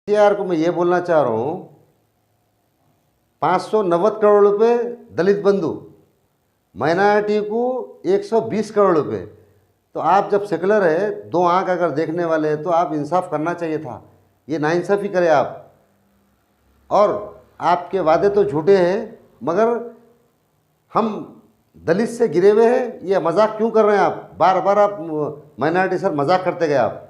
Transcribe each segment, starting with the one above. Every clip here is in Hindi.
केआर को मैं ये बोलना चाह रहा हूँ, 590 करोड़ रुपए दलित बंधु, माइनॉरिटी को 120 करोड़ रुपए। तो आप जब सेकुलर है, दो आंख अगर देखने वाले हैं, तो आप इंसाफ करना चाहिए था। ये नाइंसाफ़ी करें आप। और आपके वादे तो झूठे हैं, मगर हम दलित से गिरे हुए हैं, ये मजाक क्यों कर रहे हैं आप? बार बार आप माइनॉरिटी सर मजाक करते गए आप।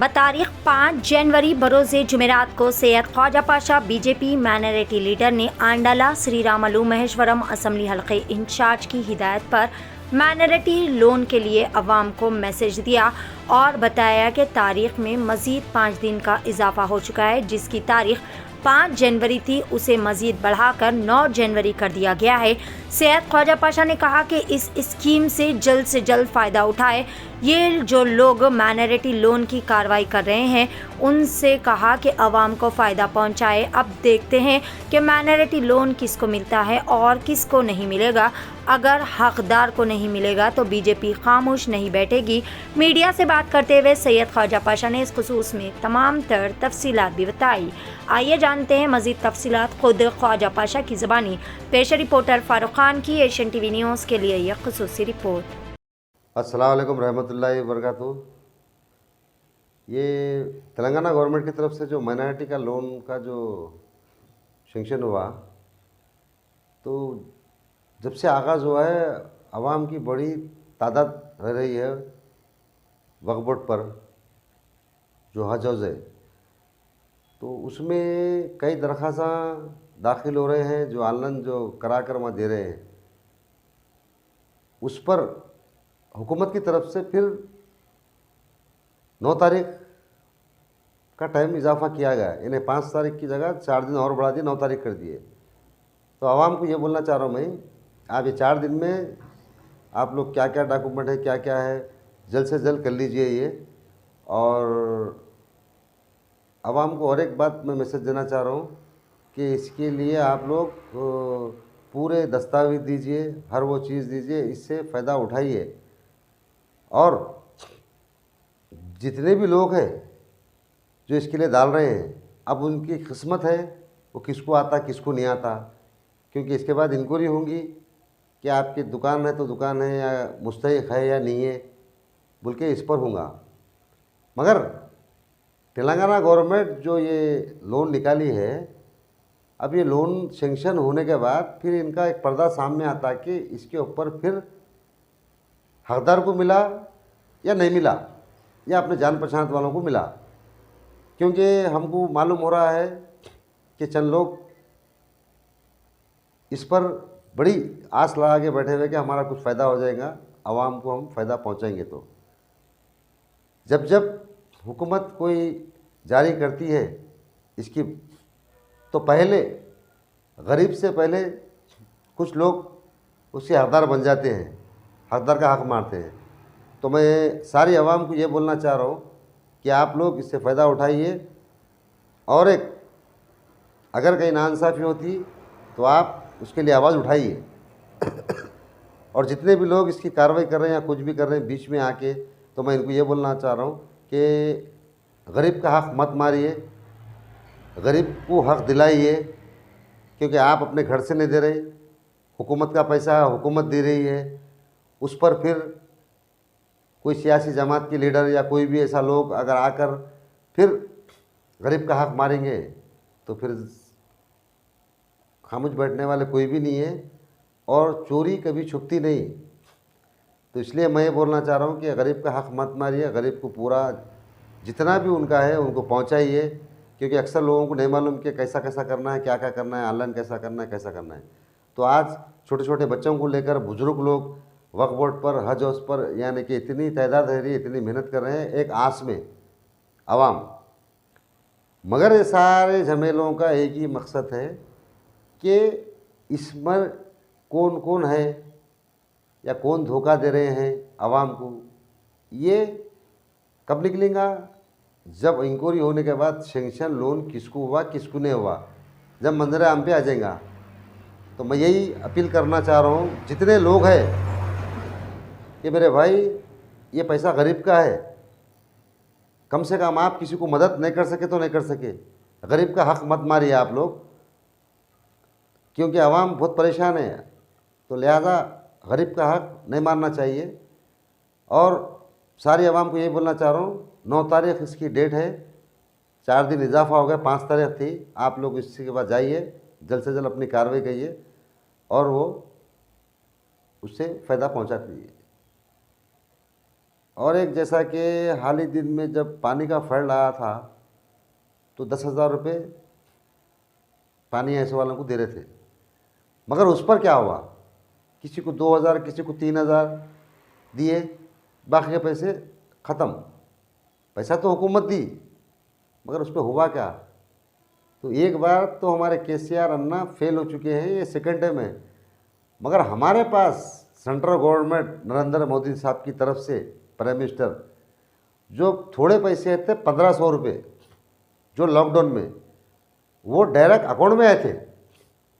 बतारीख 5 जनवरी बरोज़े जुमेरात को Syed Khwaja Pasha BJP minority leader ने आंडाला श्री रामलू महेश्वरम असम्बली हल्के इंचार्ज की हिदायत पर माइनॉरिटी लोन के लिए अवाम को मैसेज दिया और बताया कि तारीख में मज़ीद 5 दिन का इजाफा हो चुका है, जिसकी तारीख 5 जनवरी थी, उसे मज़ीद बढ़ाकर 9 जनवरी कर दिया गया है। सैयद ख्वाजा पाशा ने कहा कि इस स्कीम से जल्द फ़ायदा उठाए। ये जो लोग माइनॉरिटी लोन की कार्रवाई कर रहे हैं, उनसे कहा कि अवाम को फ़ायदा पहुंचाए। अब देखते हैं कि माइनॉरिटी लोन किसको मिलता है और किसको नहीं मिलेगा। अगर हकदार को नहीं मिलेगा तो बीजेपी खामोश नहीं बैठेगी। मीडिया से बात करते हुए सैयद ख्वाजा पाशा ने इस खुसूस में तमाम तर तफसीलात भी बताई। आइए जानते हैं मज़ीद तफसीलात खुद ख्वाजा पाशा की ज़बानी। पेश रिपोर्टर फारूक खान की एशियन टीवी न्यूज़ के लिए यह खुसूसी रिपोर्ट। अस्सलाम वालेकुम रहमतुल्लाहि वबरकातुहू। ये तेलंगाना गवर्नमेंट की तरफ से जो माइनॉरिटी का लोन का जो सेंक्शन हुआ, तो जब से आगाज़ हुआ है, आवाम की बड़ी तादाद रह रही है वक्फ बोर्ड पर जो हज हाउस है, तो उसमें कई दरख्वास्त दाखिल हो रहे हैं जो ऑनलाइन जो करा कर वहाँ दे रहे हैं। उस पर हुकूमत की तरफ से फिर 9 तारीख का टाइम इजाफा किया गया, इन्हें 5 तारीख की जगह 4 दिन और बढ़ा दिए, 9 तारीख कर दिए। तो आवाम को ये बोलना चाह रहा हूँ मैं, आप ये 4 दिन में आप लोग क्या क्या डॉक्यूमेंट है, क्या क्या है, जल्द से जल्द कर लीजिए ये। और आवाम को और एक बात मैं मैसेज देना चाह रहा हूँ कि इसके लिए आप लोग पूरे दस्तावेज दीजिए, हर वो चीज़ दीजिए, इससे फ़ायदा उठाइए। और जितने भी लोग हैं जो इसके लिए डाल रहे हैं, अब उनकी किस्मत है वो किसको आता किसको नहीं आता, क्योंकि इसके बाद इंक्वायरी होंगी कि आपकी दुकान है तो दुकान है या मुस्तहिक है या नहीं है, बोल के इस पर होगा। मगर तेलंगाना गवर्नमेंट जो ये लोन निकाली है, अब ये लोन सेंक्शन होने के बाद फिर इनका एक पर्दा सामने आता कि इसके ऊपर फिर हकदार को मिला या नहीं मिला, या अपने जान पहचान वालों को मिला। क्योंकि हमको मालूम हो रहा है कि चंद लोग इस पर बड़ी आस लगा के बैठे हुए कि हमारा कुछ फ़ायदा हो जाएगा, आवाम को हम फ़ायदा पहुंचाएंगे। तो जब जब हुकूमत कोई जारी करती है इसकी, तो पहले गरीब से पहले कुछ लोग उसके हकदार बन जाते हैं, हकदार का हक मारते हैं। तो मैं सारी आवाम को ये बोलना चाह रहा हूँ कि आप लोग इससे फ़ायदा उठाइए। और एक अगर कहीं नाइंसाफ़ी होती तो आप उसके लिए आवाज़ उठाइए। और जितने भी लोग इसकी कार्रवाई कर रहे हैं या कुछ भी कर रहे हैं बीच में आके, तो मैं इनको ये बोलना चाह रहा हूँ कि गरीब का हक मत मारिए, गरीब को हक दिलाइए। क्योंकि आप अपने घर से नहीं दे रहे, हुकूमत का पैसा हुकूमत दे रही है। उस पर फिर कोई सियासी जमात के लीडर या कोई भी ऐसा लोग अगर आकर फिर गरीब का हक मारेंगे, तो फिर खामोश बैठने वाले कोई भी नहीं है। और चोरी कभी छुपती नहीं। तो इसलिए मैं ये बोलना चाह रहा हूँ कि गरीब का हक मत मारिए, गरीब को पूरा जितना भी उनका है उनको पहुँचाइए। क्योंकि अक्सर लोगों को नहीं मालूम कि कैसा कैसा करना है, क्या क्या करना है, ऑनलाइन कैसा करना है, कैसा करना है। तो आज छोटे छोटे बच्चों को लेकर बुजुर्ग लोग वक्फ बोर्ड पर, हज हाउस पर, यानी कि इतनी तादाद है रही, इतनी मेहनत कर रहे हैं एक आस में आवाम। मगर ये सारे झमेलों का एक ही मकसद है कि इसमें कौन कौन है या कौन धोखा दे रहे हैं आवाम को, ये कब निकलेगा? जब इंक्वायरी होने के बाद सेंक्शन लोन किसको हुआ किसको नहीं हुआ, जब मंजर आम पे आ जाएगा। तो मैं यही अपील करना चाह रहा हूँ जितने लोग हैं कि मेरे भाई ये पैसा गरीब का है। कम से कम आप किसी को मदद नहीं कर सके तो नहीं कर सके, गरीब का हक मत मारिए आप लोग, क्योंकि आवाम बहुत परेशान है। तो लिहाजा गरीब का हक नहीं मारना चाहिए। और सारी आवाम को यही बोलना चाह रहा हूँ, 9 तारीख इसकी डेट है, 4 दिन इजाफा हो गया, 5 तारीख थी। आप लोग इसके बाद जाइए, जल्द से जल्द अपनी कार्रवाई करिए और वो उससे फ़ायदा पहुंचा दीजिए। और एक जैसा कि हाल ही दिन में जब पानी का फ्लड आया था तो 10,000 रुपये पानी ऐसे वालों को दे रहे थे, मगर उस पर क्या हुआ, किसी को 2,000 किसी को 3,000 दिए, बाकी के पैसे ख़त्म। पैसा तो हुकूमत दी, मगर उस पर हुआ क्या। तो एक बार तो हमारे केसीआर अन्ना फेल हो चुके हैं, ये सेकेंड टाइम है। मगर हमारे पास सेंट्रल गवर्नमेंट नरेंद्र मोदी साहब की तरफ से प्राइम मिनिस्टर जो थोड़े पैसे थे 1,500 रुपये जो लॉकडाउन में, वो डायरेक्ट अकाउंट में आए थे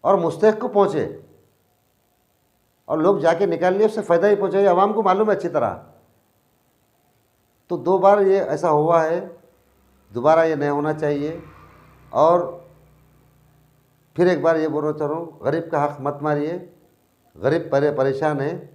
और मुस्तहक को पहुँचे और लोग जाके निकाल लिए, उससे फ़ायदा ही पहुँचा, ये आवाम को मालूम है अच्छी तरह। तो 2 बार ये ऐसा हुआ है, दोबारा ये नहीं होना चाहिए। और फिर एक बार ये बोलना चाह रहा हूँ, गरीब का हक मत मारिए, गरीब परेशान है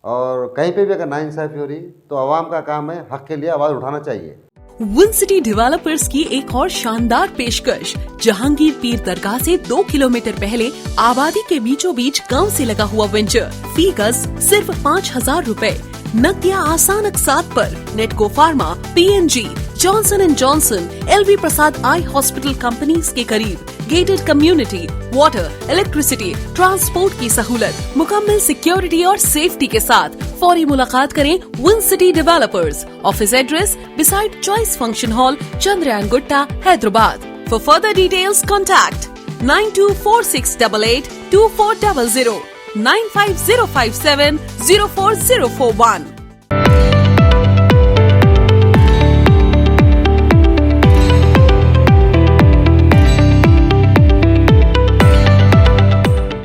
और कहीं पे भी अगर नाइंसाफ़ी हो रही तो आवाम का काम है हक के लिए आवाज़ उठाना चाहिए। विन सिटी डेवलपर्स की एक और शानदार पेशकश, जहांगीर पीर दरगाह से 2 किलोमीटर पहले आबादी के बीचों बीच गांव से लगा हुआ वेंचर, फी गज सिर्फ 5,000 रुपए, नकदिया आसान अक़सात पर। Natco pharma, PNG, Johnson and Johnson, LV Prasad eye hospital companies के करीब, gated community, water, electricity, transport की सहूलत, मुकम्मल सिक्योरिटी और सेफ्टी के साथ। फौरी मुलाकात करें win city developers. Office address beside choice function hall, Chandrayaan Gutta, Hyderabad. For further details contact 9246882400, 95057 04041।